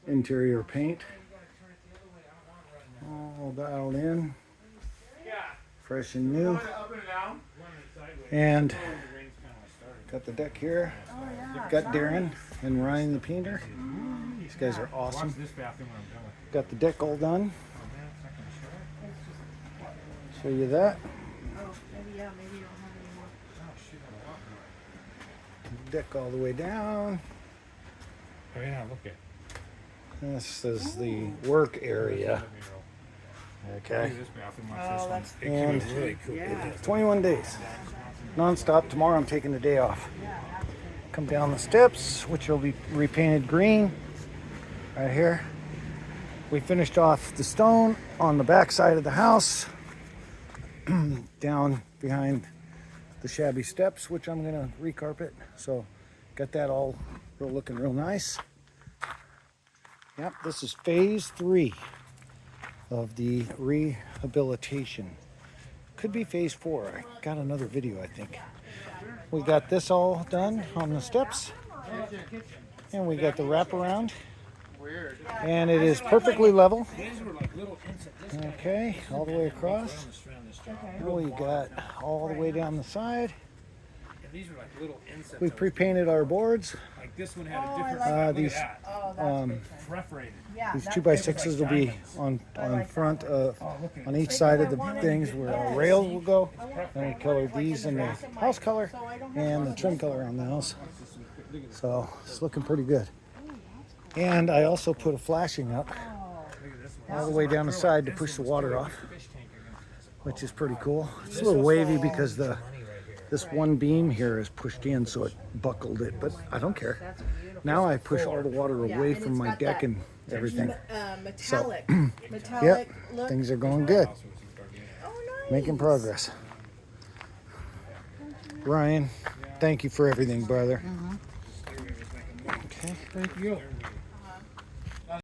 interior paint. All dialed in. Fresh and new. And got the deck here. Got Darren and Ryan the painter. These guys are awesome. Got the deck all done. Show you that. Deck all the way down. Oh yeah, look at This is the work area. Okay. Oh, that's And really cool. 21 days. Non-stop. Tomorrow I'm taking the day off. Come down the steps, which will be repainted green. Right here. We finished off the stone on the back side of the house. Down behind the shabby steps, which I'm gonna recarpet. So got that all looking real nice. Yep, this is phase 3 of the rehabilitation. Could be phase 4. I got another video, I think. We got this all done on the steps. And we got the wraparound. And it is perfectly level. Okay, all the way across. And we got all the way down the side. These are like little insets. We pre-painted our boards. Like this one had a different. These Perforated. these 2x6s will be on front on each side of the things where our rails will go. And we colored these in the house color and the trim color on the house. So it's looking pretty good. And I also put a flashing up all the way down the side to push the water off, which is pretty cool. It's a little wavy because this one beam here is pushed in, so it buckled it, but I don't care. Now I push all the water away from my deck and everything. Metallic. Yep, things are going good. Making progress. Ryan, thank you for everything, brother. Okay. Thank you.